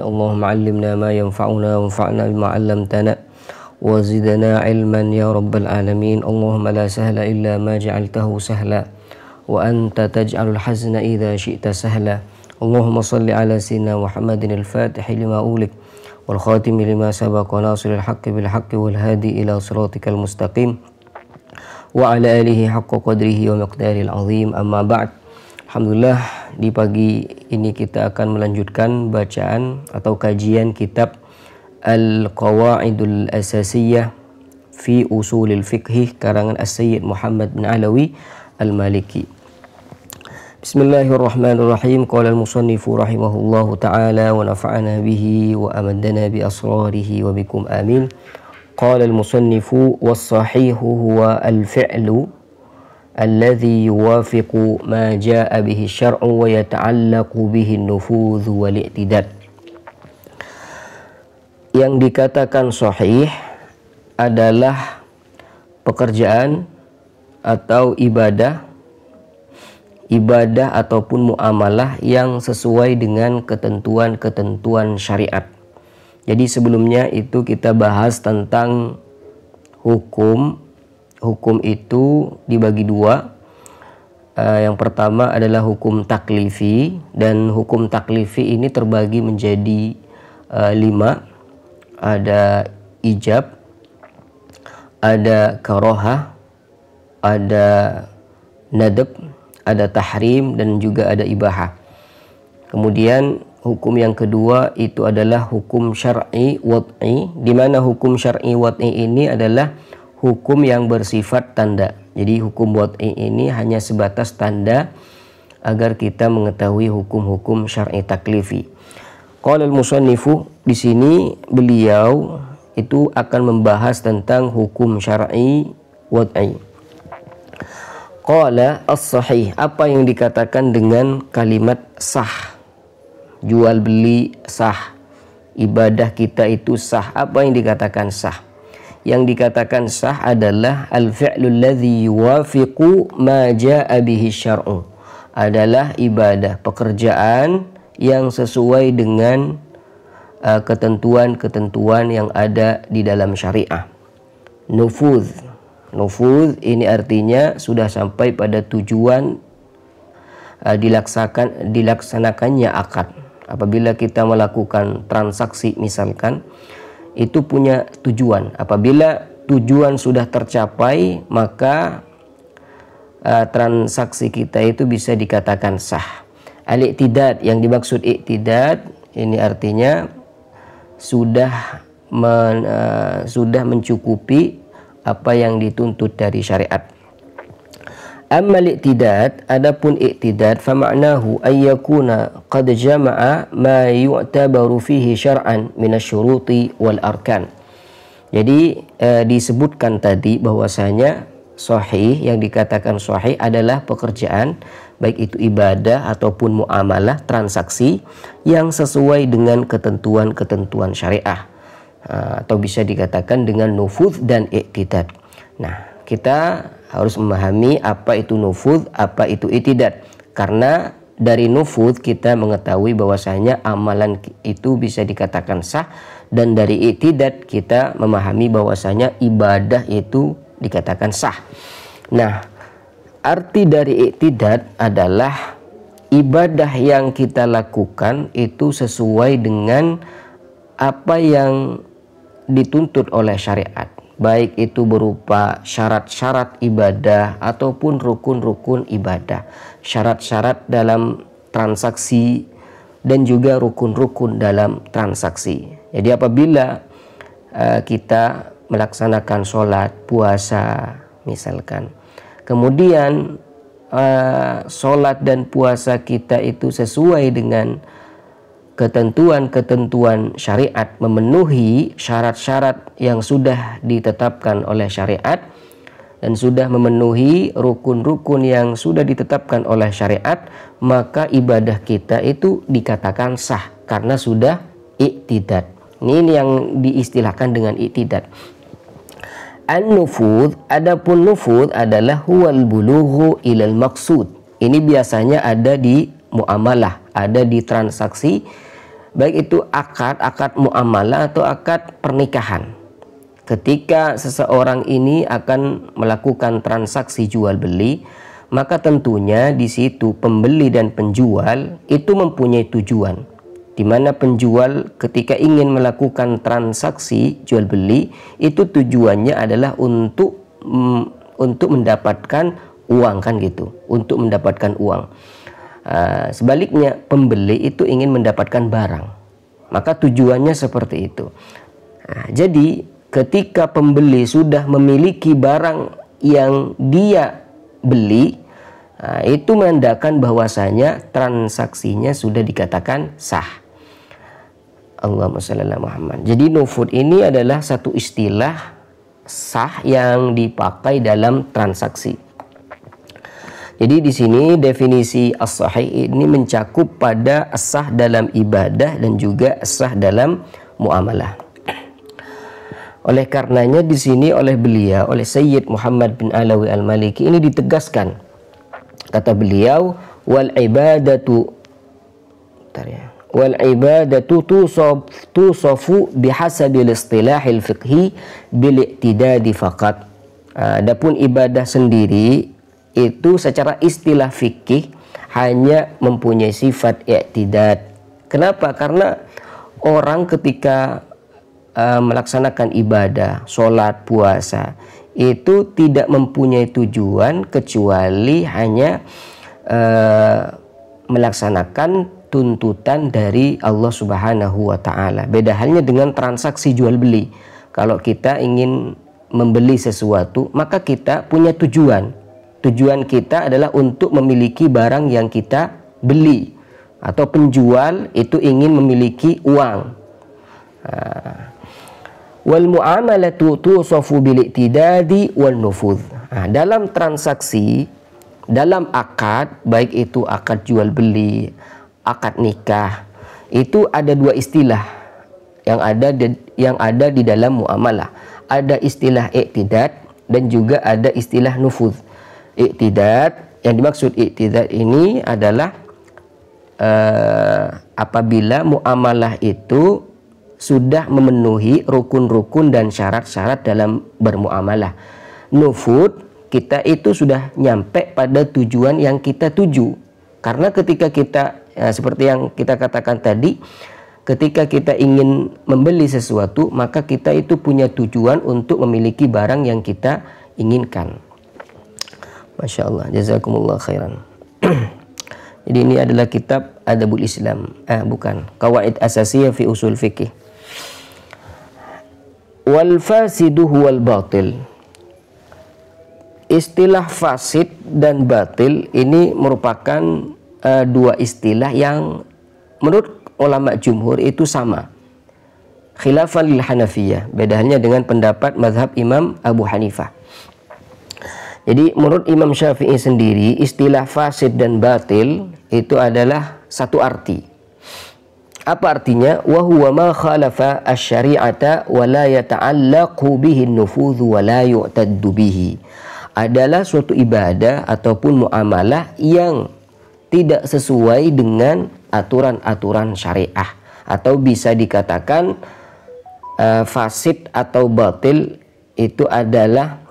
اللهم علمنا ما ينفعنا وانفعنا بما علمتنا وزدنا علما يا رب العالمين. اللهم لا سهل إلا ما جعلته سهلا وأنت تجعل الحزن إذا شئت سهلا. اللهم صل على سيدنا محمد الفاتح لما أولك والخاتم لما سبق وناصر الحق بالحق والهادي إلى صراطك المستقيم وعلى آله حق قدره ومقداره العظيم. Amma ba'd. Alhamdulillah, di pagi ini kita akan melanjutkan bacaan atau kajian kitab Al-Qawaidul Asasiyah fi Usulil Fiqh karangan As-Sayyid Muhammad bin Alawi Al-Maliki. Bismillahirrahmanirrahim. Qala al-musannifu rahimahullahu ta'ala wa nafa'ana bihi wa amaddana bi asrarihi wa bikum amin. Qala al-musannifu was-sahihu huwa al-fi'lu alladhi yuwafiqu ma jaa bihi syar'u wa yata'allaqu bihi an-nufudh wal i'tidad. Yang dikatakan sahih adalah pekerjaan atau ibadah ataupun muamalah yang sesuai dengan ketentuan-ketentuan syariat. Jadi sebelumnya itu kita bahas tentang hukum. Hukum itu dibagi dua. Yang pertama adalah hukum taklifi, dan hukum taklifi ini terbagi menjadi 5. Ada ijab, ada karohah, ada nadab, ada tahrim, dan juga ada ibahah. Kemudian hukum yang kedua itu adalah hukum syar'i wad'i, di mana hukum syar'i wad'i ini adalah hukum yang bersifat tanda. Jadi hukum wad'i ini hanya sebatas tanda agar kita mengetahui hukum-hukum syar'i taklifi. Qala al-musannifu, di sini beliau itu akan membahas tentang hukum syar'i wad'i. Qala as-sahih, apa yang dikatakan dengan kalimat sah? Jual beli sah, ibadah kita itu sah. Apa yang dikatakan sah? Yang dikatakan sah adalah al-fi'lu alladhi yuwafiqu ma jaa bihi syar'u, adalah ibadah, pekerjaan yang sesuai dengan ketentuan-ketentuan yang ada di dalam syariah. Nufudz ini artinya sudah sampai pada tujuan dilaksanakannya akad. Apabila kita melakukan transaksi misalkan, itu punya tujuan. Apabila tujuan sudah tercapai, maka transaksi kita itu bisa dikatakan sah. Al-i'tidad, yang dimaksud i'tidad ini artinya sudah mencukupi apa yang dituntut dari syariat. Amma al-i'tidad, adapun i'tidad, fa ma'nahu ay yakuna qad jama'a ma yu'tabaru fihi syar'an min asy-syuruti wal arkan. Jadi disebutkan tadi bahwasanya sahih, yang dikatakan sahih adalah pekerjaan, baik itu ibadah ataupun muamalah, transaksi yang sesuai dengan ketentuan-ketentuan syariah, atau bisa dikatakan dengan nufudz dan i'tidad. Nah, kita harus memahami apa itu nufudz, apa itu i'tidad, karena dari nufudz kita mengetahui bahwasanya amalan itu bisa dikatakan sah, dan dari i'tidad kita memahami bahwasanya ibadah itu dikatakan sah. Nah, arti dari i'tidad adalah ibadah yang kita lakukan itu sesuai dengan apa yang dituntut oleh syariat, baik itu berupa syarat-syarat ibadah ataupun rukun-rukun ibadah, syarat-syarat dalam transaksi dan juga rukun-rukun dalam transaksi. Jadi apabila kita melaksanakan sholat, puasa misalkan, kemudian sholat dan puasa kita itu sesuai dengan ketentuan-ketentuan syariat, memenuhi syarat-syarat yang sudah ditetapkan oleh syariat, dan sudah memenuhi rukun-rukun yang sudah ditetapkan oleh syariat, maka ibadah kita itu dikatakan sah karena sudah i'tidad. Ini yang diistilahkan dengan i'tidad. An-nufudz, adapun nufudz adalah huwal bulughu ilal maqsud. Ini biasanya ada di muamalah, ada di transaksi, baik itu akad muamalah atau akad pernikahan. Ketika seseorang ini akan melakukan transaksi jual beli, maka tentunya di situ pembeli dan penjual itu mempunyai tujuan, di mana penjual ketika ingin melakukan transaksi jual beli itu tujuannya adalah untuk mendapatkan uang, kan gitu, untuk mendapatkan uang. Sebaliknya pembeli itu ingin mendapatkan barang, maka tujuannya seperti itu. Jadi ketika pembeli sudah memiliki barang yang dia beli, itu menandakan bahwasanya transaksinya sudah dikatakan sah. Allahumma shalli ala Muhammad. Jadi nufud ini adalah satu istilah sah yang dipakai dalam transaksi. Jadi di sini definisi as-sahih ini mencakup pada as-sah dalam ibadah dan juga as-sah dalam muamalah. Oleh karenanya di sini oleh beliau, oleh Sayyid Muhammad bin Alawi al-Maliki ini ditegaskan. Kata beliau, wal ibadatu tusafu bihasabil istilahil fiqhi bil i'tidadi faqat. Adapun ibadah sendiri itu secara istilah fikih hanya mempunyai sifat i'tidad. Kenapa? Karena orang ketika melaksanakan ibadah, sholat, puasa, itu tidak mempunyai tujuan kecuali hanya melaksanakan tuntutan dari Allah Subhanahu wa Ta'ala. Beda halnya dengan transaksi jual beli. Kalau kita ingin membeli sesuatu, maka kita punya tujuan. Tujuan kita adalah untuk memiliki barang yang kita beli, atau penjual itu ingin memiliki uang. Wal mu'amalatu tusafu bil i'tidadi wan nufudh. Dalam transaksi, dalam akad, baik itu akad jual beli, akad nikah, itu ada dua istilah yang ada di dalam muamalah. Ada istilah i'tidad dan juga ada istilah nufudh. I'tidad, yang dimaksud i'tidad ini adalah apabila muamalah itu sudah memenuhi rukun-rukun dan syarat-syarat dalam bermuamalah. Nufud, kita itu sudah nyampe pada tujuan yang kita tuju. Karena ketika kita, seperti yang kita katakan tadi, ketika kita ingin membeli sesuatu, maka kita itu punya tujuan untuk memiliki barang yang kita inginkan. Masya Allah, jazakumullah khairan. Jadi ini adalah kitab Adabul Islam, Qawaid Asasiyah fi Usul Fiqih. Wal fasidu huwal batil. Istilah fasid dan batil ini merupakan dua istilah yang menurut ulama jumhur itu sama. Khilafan lil Hanafiyah, bedanya dengan pendapat mazhab Imam Abu Hanifah. Jadi menurut Imam Syafi'i sendiri, istilah fasid dan batil itu adalah satu arti. Apa artinya? Wa huwa ma khalafa asy-syari'ata wa la yata'allaqu bihi an-nufudh wa la yu'taddu bihi. Adalah suatu ibadah ataupun muamalah yang tidak sesuai dengan aturan-aturan syariah, atau bisa dikatakan fasid atau batil itu adalah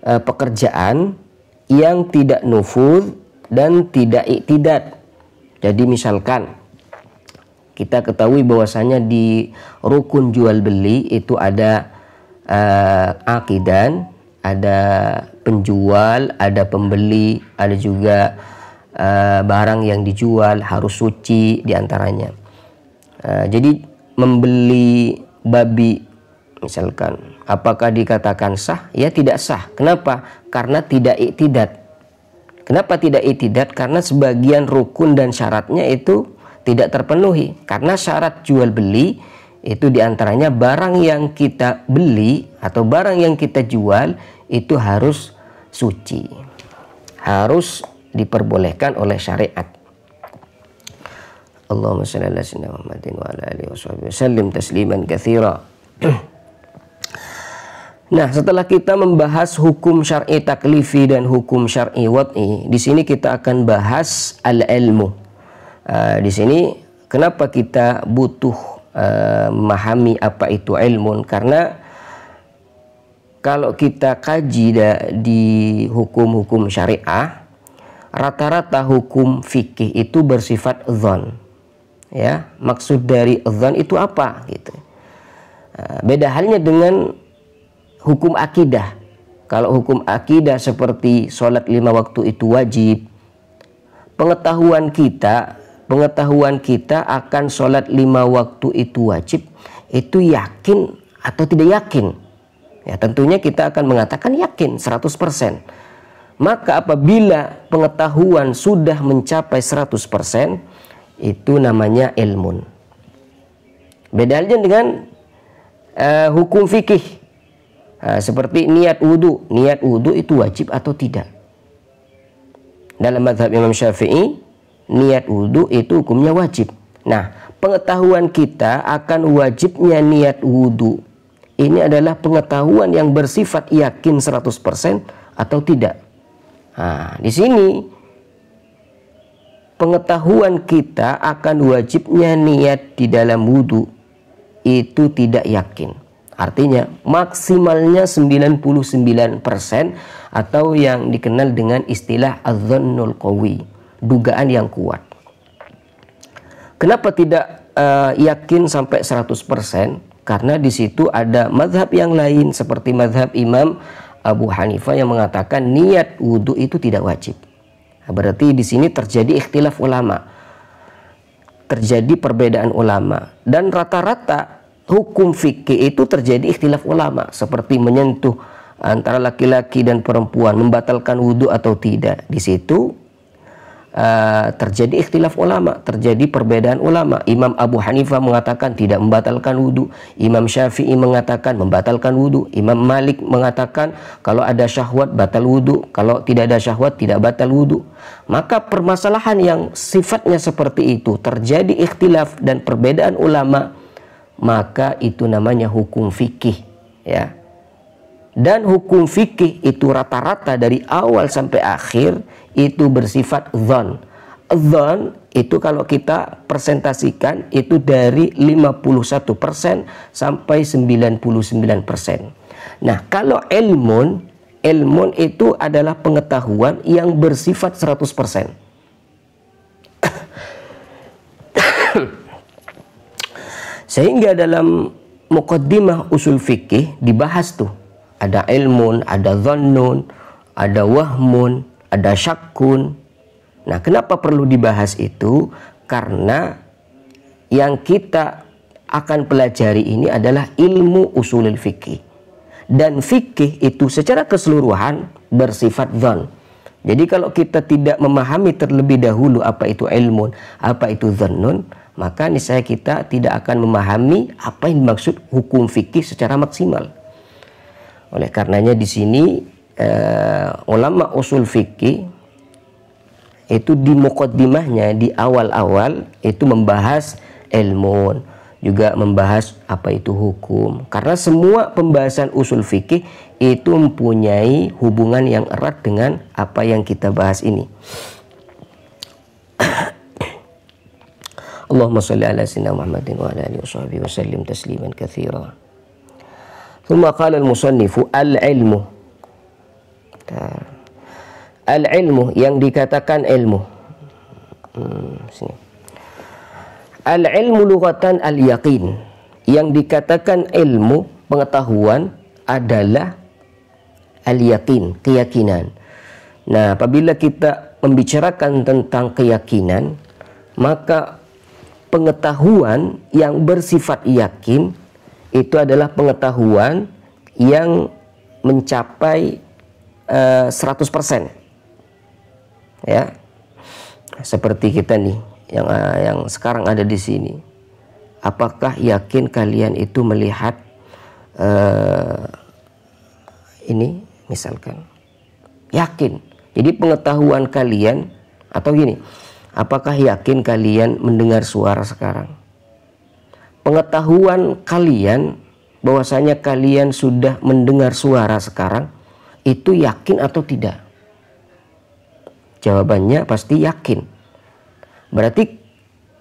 pekerjaan yang tidak nufudh dan tidak i'tidad. Jadi misalkan kita ketahui bahwasanya di rukun jual beli itu ada aqidan, ada penjual, ada pembeli, ada juga barang yang dijual harus suci diantaranya. Jadi membeli babi misalkan, apakah dikatakan sah? Ya tidak sah. Kenapa? Karena tidak i'tidad. Kenapa tidak i'tidad? Karena sebagian rukun dan syaratnya itu tidak terpenuhi. Karena syarat jual beli itu diantaranya barang yang kita beli atau barang yang kita jual itu harus suci, harus diperbolehkan oleh syariat. Allahumma shalli ala sayyidina Muhammadin wa ala alihi wasallim tasliman katsira. Nah, setelah kita membahas hukum syar'i taklifi dan hukum syar'i wad'i, di sini kita akan bahas al-ilmu. Di sini kenapa kita butuh memahami apa itu ilmun? Karena kalau kita kaji di hukum-hukum syariah, rata-rata hukum fikih itu bersifat dzan. Ya, maksud dari dzan itu apa gitu. Beda halnya dengan hukum akidah. Kalau hukum akidah seperti sholat 5 waktu itu wajib, pengetahuan kita akan sholat 5 waktu itu wajib, itu yakin atau tidak yakin? Ya, tentunya kita akan mengatakan yakin 100%. Maka apabila pengetahuan sudah mencapai 100%, itu namanya ilmun. Beda halnya dengan hukum fikih. Seperti niat wudu. Niat wudu itu wajib atau tidak? Dalam mazhab Imam Syafi'i, niat wudu itu hukumnya wajib. Nah, pengetahuan kita akan wajibnya niat wudu ini adalah pengetahuan yang bersifat yakin 100% atau tidak. Nah, di sini pengetahuan kita akan wajibnya niat di dalam wudu itu tidak yakin. Artinya maksimalnya 99% atau yang dikenal dengan istilah adz-dzannul qawi, dugaan yang kuat. Kenapa tidak yakin sampai 100%? Karena di situ ada mazhab yang lain seperti mazhab Imam Abu Hanifah yang mengatakan niat wudhu itu tidak wajib. Nah, berarti di sini terjadi ikhtilaf ulama, terjadi perbedaan ulama, dan rata-rata hukum fikih itu terjadi ikhtilaf ulama seperti menyentuh antara laki-laki dan perempuan membatalkan wudhu atau tidak. Di situ terjadi ikhtilaf ulama, terjadi perbedaan ulama. Imam Abu Hanifah mengatakan tidak membatalkan wudhu, Imam Syafi'i mengatakan membatalkan wudhu, Imam Malik mengatakan kalau ada syahwat batal wudhu, kalau tidak ada syahwat tidak batal wudhu. Maka permasalahan yang sifatnya seperti itu terjadi ikhtilaf dan perbedaan ulama, maka itu namanya hukum fikih, ya. Dan hukum fikih itu rata-rata dari awal sampai akhir itu bersifat dzan. Dzan itu kalau kita presentasikan itu dari 51% sampai 99%. Nah, kalau ilmun itu adalah pengetahuan yang bersifat 100%. Sehingga dalam muqaddimah usul fikih dibahas tuh, ada ilmun, ada dhannun, ada wahmun, ada syakkun. Nah, kenapa perlu dibahas itu? Karena yang kita akan pelajari ini adalah ilmu usulul fikih. Dan fikih itu secara keseluruhan bersifat dzan. Jadi kalau kita tidak memahami terlebih dahulu apa itu ilmun, apa itu dhannun, maka niscaya kita tidak akan memahami apa yang dimaksud hukum fikih secara maksimal. Oleh karenanya di sini ulama usul fikih itu di muqaddimahnya di awal-awal itu membahas ilmu, juga membahas apa itu hukum. Karena semua pembahasan usul fikih itu mempunyai hubungan yang erat dengan apa yang kita bahas ini. Allahumma shalli ala sayyidina Muhammadin wa ala alihi washabbihi wa sallim tasliman katsira. Thumma qala al-musannifu al-ilmu. Al-ilmu yang dikatakan ilmu. Al-ilmu lughatan al-yaqin. Yang dikatakan ilmu, pengetahuan adalah al-yaqin, keyakinan. Nah, apabila kita membicarakan tentang keyakinan, maka pengetahuan yang bersifat yakin itu adalah pengetahuan yang mencapai 100%. Ya. Seperti kita nih yang sekarang ada di sini. Apakah yakin kalian itu melihat ini misalkan? Yakin. Jadi pengetahuan kalian atau gini, apakah yakin kalian mendengar suara sekarang? Pengetahuan kalian bahwasanya kalian sudah mendengar suara sekarang itu yakin atau tidak? Jawabannya pasti yakin. Berarti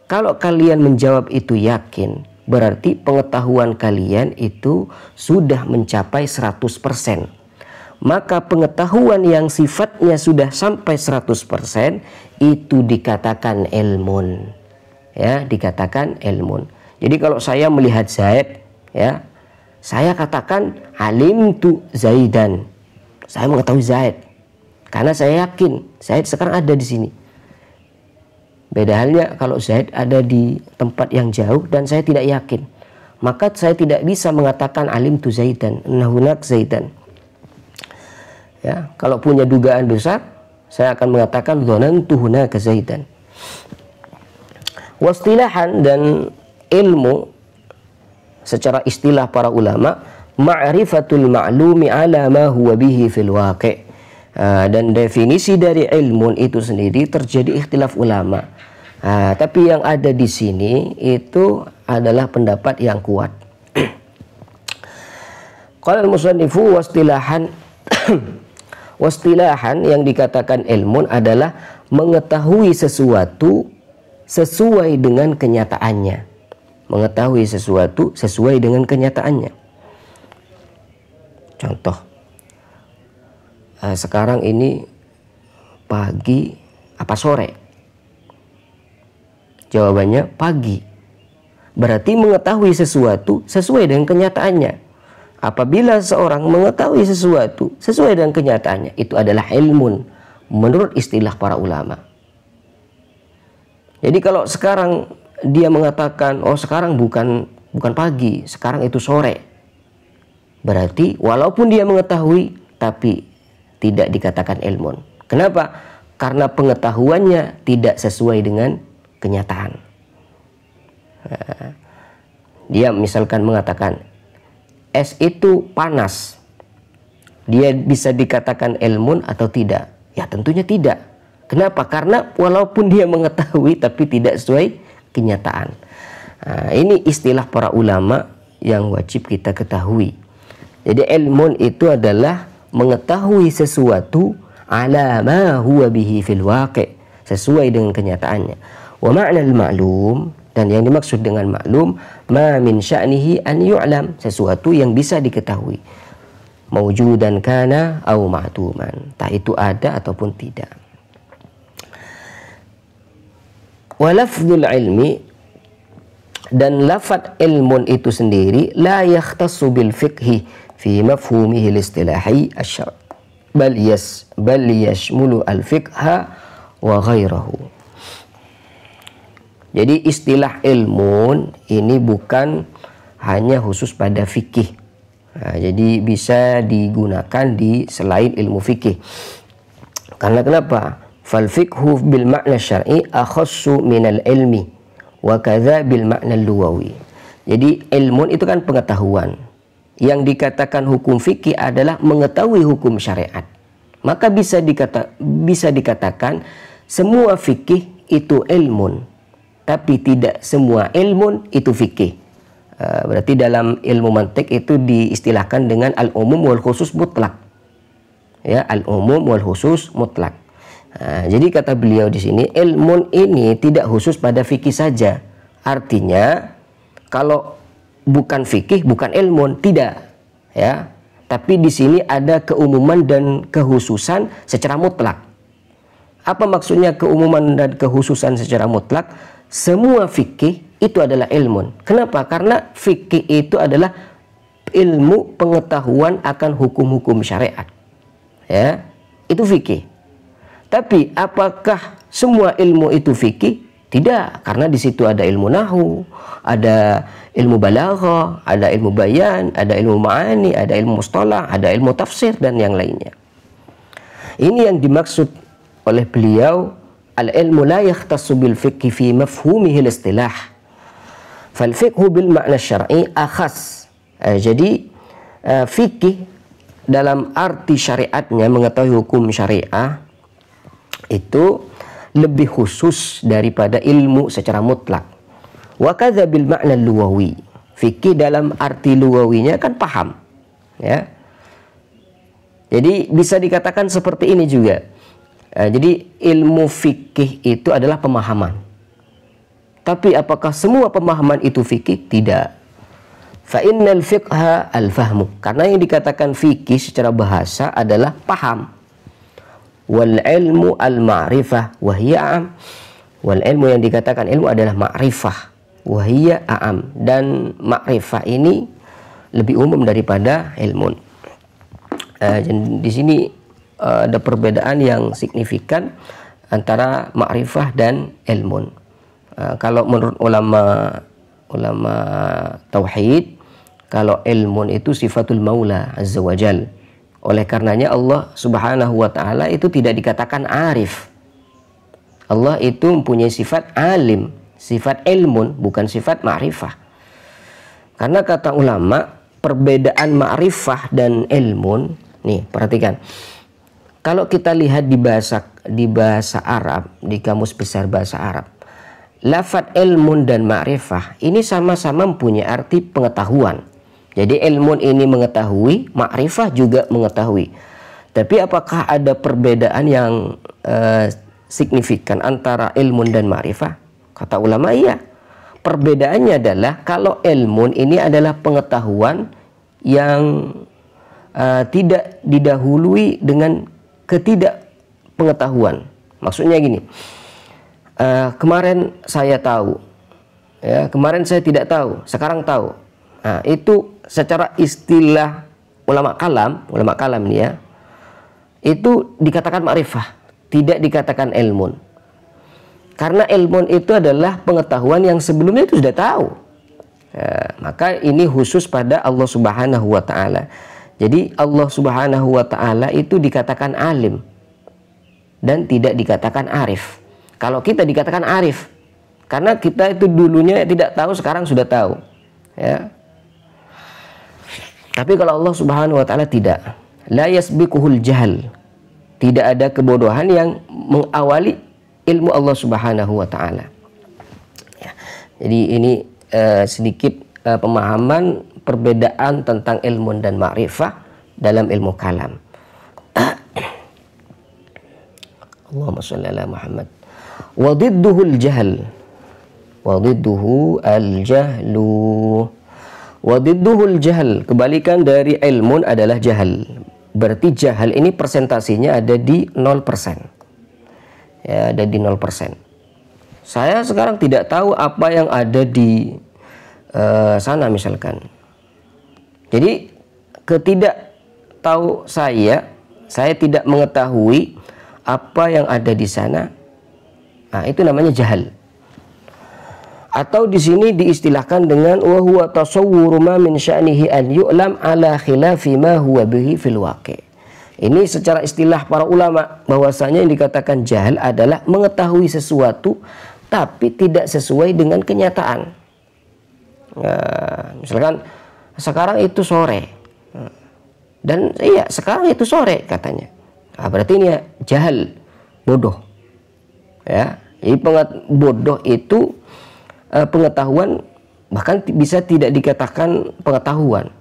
Kalau kalian menjawab itu yakin, berarti pengetahuan kalian itu sudah mencapai 100%. Maka pengetahuan yang sifatnya sudah sampai 100% itu dikatakan ilmun. Ya, dikatakan ilmun. Jadi kalau saya melihat Zaid, ya, saya katakan alimtu Zaidan. Saya mengetahui Zaid. Karena saya yakin Zaid sekarang ada di sini. Beda halnya kalau Zaid ada di tempat yang jauh dan saya tidak yakin, maka saya tidak bisa mengatakan alimtu Zaidan, nahunak Zaidan. Ya, kalau punya dugaan besar, saya akan mengatakan dzanantu hunaka Zaidan. Wastilahan, dan ilmu secara istilah para ulama, ma'rifatul ma'lumi ala ma huwa bihi fil waqi'. Dan definisi dari ilmu itu sendiri terjadi ikhtilaf ulama. Tapi yang ada di sini itu adalah pendapat yang kuat. Qala al-musannifu wastilahan wastilahan, yang dikatakan ilmu adalah mengetahui sesuatu sesuai dengan kenyataannya. Mengetahui sesuatu sesuai dengan kenyataannya. Contoh, sekarang ini pagi apa sore? Jawabannya pagi. Berarti mengetahui sesuatu sesuai dengan kenyataannya. Apabila seorang mengetahui sesuatu sesuai dengan kenyataannya, itu adalah ilmun menurut istilah para ulama. Jadi kalau sekarang dia mengatakan, oh sekarang bukan pagi, sekarang itu sore, berarti walaupun dia mengetahui tapi tidak dikatakan ilmun. Kenapa? Karena pengetahuannya tidak sesuai dengan kenyataan. Dia misalkan mengatakan es itu panas, dia bisa dikatakan ilmun atau tidak? Ya tentunya tidak. Kenapa? Karena walaupun dia mengetahui tapi tidak sesuai kenyataan. Ini istilah para ulama yang wajib kita ketahui. Jadi ilmun itu adalah mengetahui sesuatu ala ma huwa bihi fil waqi', sesuai dengan kenyataannya. Wa ma'na al-ma'lum, dan yang dimaksud dengan maklum, ma min sya'nihi an yu'lam, sesuatu yang bisa diketahui, mawjudan kana au ma'tuman, tak itu ada ataupun tidak. Wa lafdzul ilmi, dan lafaz ilmun itu sendiri la yakhtassu bil fiqhi fi mafhumihi al-istilahi asy-syar'i, bal yashmulu al-fiqha wa ghairahu. Jadi istilah ilmun ini bukan hanya khusus pada fikih. Jadi bisa digunakan di selain ilmu fikih. Karena kenapa? Fal fiqhu bil makna syar'i akhassu minal ilmi wa kadza bil makna lugawi. Jadi ilmun itu kan pengetahuan. Yang dikatakan hukum fikih adalah mengetahui hukum syariat. Maka bisa dikatakan semua fikih itu ilmun. Tapi tidak semua ilmun itu fikih. Berarti dalam ilmu mantik itu diistilahkan dengan al-umum wal khusus mutlak. Ya, al-umum wal khusus mutlak. Jadi kata beliau di sini, ilmun ini tidak khusus pada fikih saja. Artinya kalau bukan fikih bukan ilmun, tidak. Ya. Tapi di sini ada keumuman dan kekhususan secara mutlak. Apa maksudnya keumuman dan kekhususan secara mutlak? Semua fikih itu adalah ilmun. Kenapa? Karena fikih itu adalah ilmu pengetahuan akan hukum-hukum syariat. Ya, itu fikih. Tapi apakah semua ilmu itu fikih? Tidak, karena di situ ada ilmu nahwu, ada ilmu balaghah, ada ilmu bayan, ada ilmu ma'ani, ada ilmu mustalah, ada ilmu tafsir dan yang lainnya. Ini yang dimaksud oleh beliau, al-ilmu la yakhtassu bil fiqhi fi mafhumihi al-istilah. Fal fiqhu bil makna syar'i akhas. Jadi fikih dalam arti syariatnya, mengetahui hukum syariah, itu lebih khusus daripada ilmu secara mutlak. Wa kadza bil makna lugawi. Fikih dalam arti lugawinya kan paham. Ya. Jadi bisa dikatakan seperti ini juga. Jadi ilmu fikih itu adalah pemahaman. Tapi apakah semua pemahaman itu fikih? Tidak. Fa innal fiqha al-fahmu. Karena yang dikatakan fikih secara bahasa adalah paham. Wal ilmu al-ma'rifah wa hiya a'am. Wal ilmu yang dikatakan ilmu adalah ma'rifah wa hiya a'am. Dan ma'rifah ini lebih umum daripada ilmun. Di sini ada perbedaan yang signifikan antara ma'rifah dan ilmun. Kalau menurut ulama tauhid, kalau ilmun itu sifatul maula azza wajal. Oleh karenanya Allah subhanahu wa ta'ala itu tidak dikatakan arif. Allah itu mempunyai sifat alim, sifat ilmun, bukan sifat ma'rifah. Karena kata ulama, perbedaan ma'rifah dan ilmun, nih perhatikan. Kalau kita lihat di bahasa Arab, di kamus besar bahasa Arab, lafadz ilmun dan ma'rifah ini sama-sama mempunyai arti pengetahuan. Jadi ilmun ini mengetahui, ma'rifah juga mengetahui. Tapi apakah ada perbedaan yang signifikan antara ilmun dan ma'rifah? Kata ulama iya. Perbedaannya adalah kalau ilmun ini adalah pengetahuan yang tidak didahului dengan ketidakpengetahuan. Maksudnya gini, kemarin saya tahu, ya, kemarin saya tidak tahu, sekarang tahu. Nah, itu secara istilah ulama kalam nih ya, itu dikatakan ma'rifah, tidak dikatakan ilmun. Karena ilmun itu adalah pengetahuan yang sebelumnya itu sudah tahu. Ya, maka ini khusus pada Allah Subhanahu wa ta'ala. Jadi Allah Subhanahu wa ta'ala itu dikatakan alim dan tidak dikatakan arif. Kalau kita dikatakan arif, karena kita itu dulunya tidak tahu, sekarang sudah tahu, ya. Tapi kalau Allah Subhanahu wa ta'ala tidak. La yasbiquhul jahal. Tidak ada kebodohan yang mengawali ilmu Allah Subhanahu wa ta'ala. Ya. Jadi ini sedikit pemahaman perbedaan tentang ilmu dan ma'rifah dalam ilmu kalam. Allahumma shalli ala Muhammad. Wa didduhul jahl. Wa didduhu al-jahlu. Wa didduhul jahl. Kebalikan dari ilmun adalah jahal. Berarti jahal ini persentasinya ada di 0%. Ya, ada di 0%. Saya sekarang tidak tahu apa yang ada di sana misalkan. Jadi ketidaktahu saya tidak mengetahui apa yang ada di sana. Nah, itu namanya jahal. Atau di sini diistilahkan dengan wa huwa tasawwuru ma min sya'nihi an yu'lam ala khilafi ma huwa bihi fil waqi'. Ini secara istilah para ulama, bahwasanya yang dikatakan jahal adalah mengetahui sesuatu tapi tidak sesuai dengan kenyataan. Nah, misalkan sekarang itu sore, dan iya sekarang itu sore katanya. Nah, berarti ini ya, jahal, bodoh. Ya, jadi bodoh itu pengetahuan, bahkan bisa tidak dikatakan pengetahuan.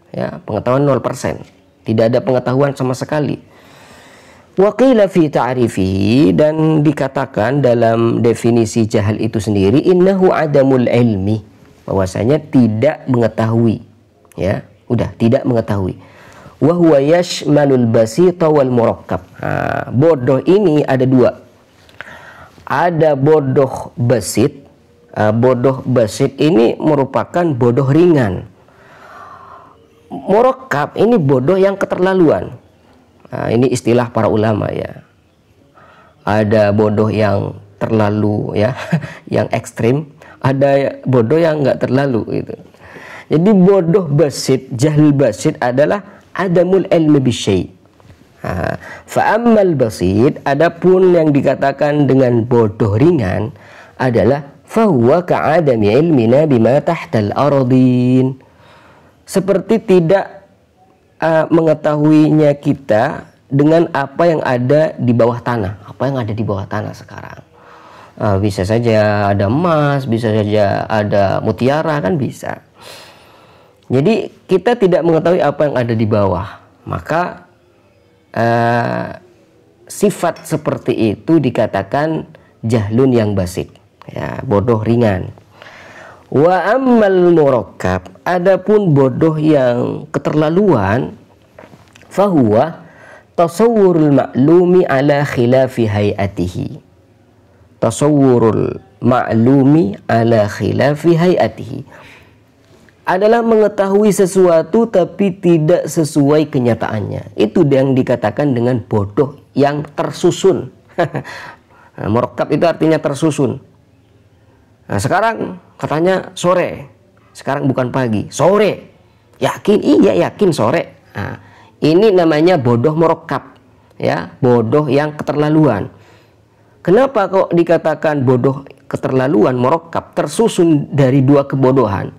Ya, pengetahuan 0%. Tidak ada pengetahuan sama sekali. Wa qila fi ta'rifihi, dan dikatakan dalam definisi jahal itu sendiri, innahu adamul ilmi, bahwasanya tidak mengetahui. Ya, udah tidak mengetahui. Wa huwa yashmalul basita wal murakkab. Nah, bodoh ini ada dua. Ada bodoh basit. Bodoh basit ini merupakan bodoh ringan. Murakkab ini bodoh yang keterlaluan. Nah, ini istilah para ulama ya. Ada bodoh yang terlalu ya, yang ekstrim. Ada bodoh yang enggak terlalu gitu. Jadi bodoh basit, jahil basit adalah adamul ilmi bisyai'. Fa ammal basit, adapun yang dikatakan dengan bodoh ringan adalah fahuwa ka'adami ilmina bima tahtal aradin. Seperti tidak mengetahuinya kita dengan apa yang ada di bawah tanah. Apa yang ada di bawah tanah sekarang? Bisa saja ada emas, bisa saja ada mutiara, kan bisa. Jadi kita tidak mengetahui apa yang ada di bawah. Maka sifat seperti itu dikatakan jahlun yang basit. Ya, bodoh ringan. Wa ammal murakkab, adapun bodoh yang keterlaluan, fahuwa tasawwurul ma'lumi ala khilafi hayatihi. Tasawwurul ma'lumi ala khilafi hayatihi adalah mengetahui sesuatu tapi tidak sesuai kenyataannya. Itu yang dikatakan dengan bodoh yang tersusun. Murakkab itu artinya tersusun. Nah, sekarang katanya sore, sekarang bukan pagi, sore. Yakin? Iya yakin sore. Nah, ini namanya bodoh murakkab, ya, bodoh yang keterlaluan. Kenapa kok dikatakan bodoh keterlaluan murakkab, tersusun dari dua kebodohan?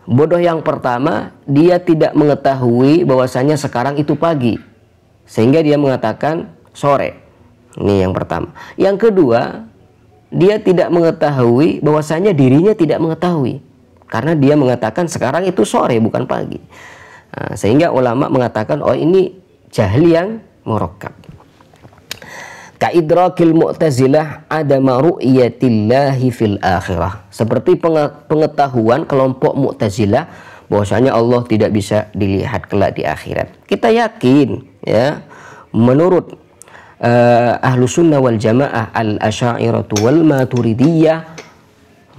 Bodoh yang pertama, dia tidak mengetahui bahwasanya sekarang itu pagi, sehingga dia mengatakan sore. Ini yang pertama. Yang kedua, dia tidak mengetahui bahwasanya dirinya tidak mengetahui, karena dia mengatakan sekarang itu sore bukan pagi. Nah, sehingga ulama mengatakan oh ini jahil yang murakkab. Kaidrakil mu'tazilah adama ru'yatillahi fil akhirah, seperti pengetahuan kelompok mu'tazilah bahwasanya Allah tidak bisa dilihat kelak di akhirat. Kita yakin, ya, menurut ahlu sunnah wal jamaah al asy'ariyah wal maturidiyah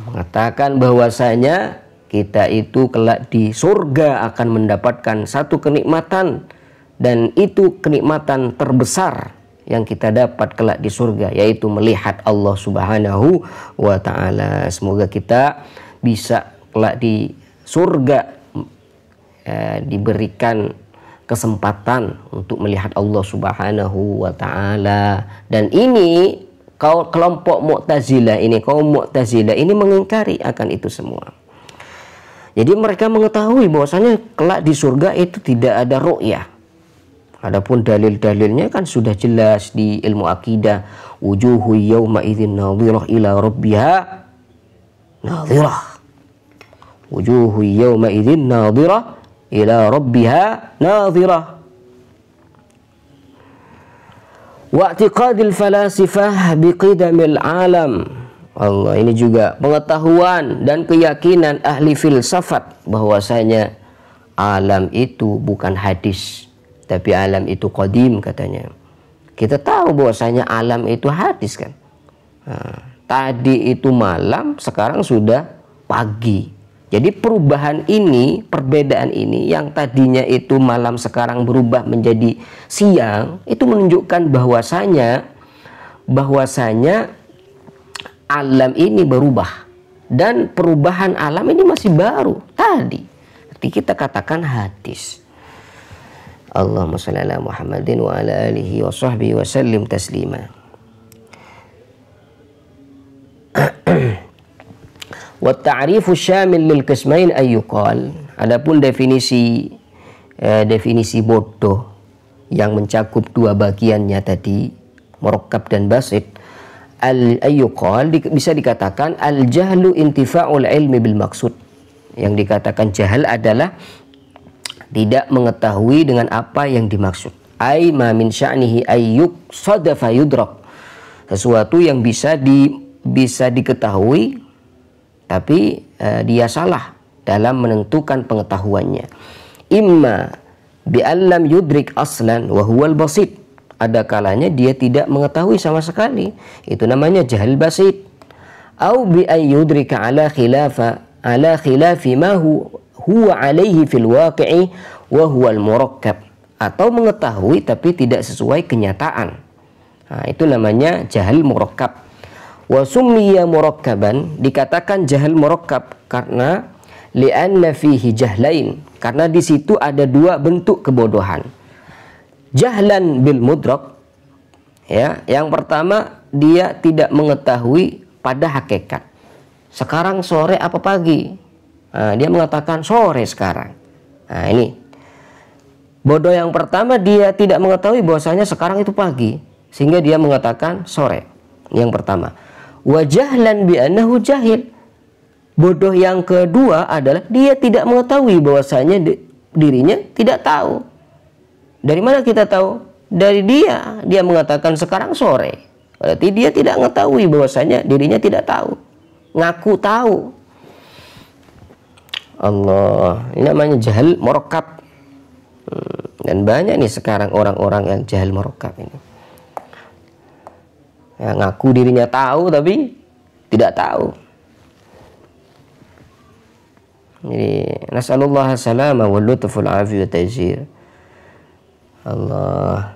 mengatakan bahwasanya kita itu kelak di surga akan mendapatkan satu kenikmatan, dan itu kenikmatan terbesar yang kita dapat kelak di surga, yaitu melihat Allah Subhanahu wa ta'ala. Semoga kita bisa kelak di surga diberikan kesempatan untuk melihat Allah Subhanahu wa ta'ala. Dan ini kelompok Mu'tazilah ini, kaum Mu'tazilah ini mengingkari akan itu semua. Jadi mereka mengetahui bahwasanya kelak di surga itu tidak ada ru'yah. Adapun dalil-dalilnya kan sudah jelas di ilmu akidah. Wujuhu yawma idzin nadhirah ila rabbiha nadhirah. Wujuhu yawma idzin nadhirah ila rabbiha nadhirah. Wa i'tiqadil falasifah biqidamil alam. Allah, ini juga pengetahuan dan keyakinan ahli filsafat bahwasanya alam itu bukan hadis, tapi alam itu qadim katanya. Kita tahu bahwasanya alam itu hadis kan. Nah, tadi itu malam, sekarang sudah pagi. Jadi perubahan ini, perbedaan ini yang tadinya itu malam sekarang berubah menjadi siang, itu menunjukkan bahwasanya alam ini berubah, dan perubahan alam ini masih baru tadi. Jadi kita katakan hadis. Allahumma shalli ala Muhammadin wa ala alihi wa sahbihi wa sallim taslima. Wa ta'rifu syamil lil qismain ayyuqal. Adapun definisi bodoh yang mencakup dua bagiannya tadi, murakkab dan basit, ayyuqal bisa dikatakan al jahlu intifa'ul ilmi bil maksud. Yang dikatakan jahal adalah tidak mengetahui dengan apa yang dimaksud. Ai ma min sya'nihi ayyuk sadafa yudrak. Sesuatu yang bisa diketahui tapi dia salah dalam menentukan pengetahuannya. Imma bi allam yudrik aslan wa huwal basit. Ada kalanya dia tidak mengetahui sama sekali, itu namanya jahil basit. Au bi ayyudrika ala khilafi ma huwa alaihi fil waqi'i wa huwal murakkab. Atau mengetahui tapi tidak sesuai kenyataan. Nah, itu namanya jahil murakkab. Wa summiya murakkaban, dikatakan jahil murakkab karena li'anna fihi jahlain, karena di situ ada dua bentuk kebodohan. Jahlan bil mudrak, ya, yang pertama dia tidak mengetahui pada hakikat. Sekarang sore apa pagi? Nah, dia mengatakan sore sekarang. Nah, ini bodoh yang pertama, dia tidak mengetahui bahwasanya sekarang itu pagi, sehingga dia mengatakan sore. Yang pertama. Wa jahlan bi annahu jahil. Bodoh yang kedua adalah dia tidak mengetahui bahwasanya dirinya tidak tahu. Dari mana kita tahu? Dari dia mengatakan sekarang sore. Berarti dia tidak mengetahui bahwasanya dirinya tidak tahu, ngaku tahu. Allah, ini namanya jahal murakkab. Dan banyak nih sekarang orang-orang yang jahal murakkab ini, yang ngaku dirinya tahu tapi tidak tahu. Jadi nasallallahu alaihi wasallam wa lutful afiyat tajir. Allah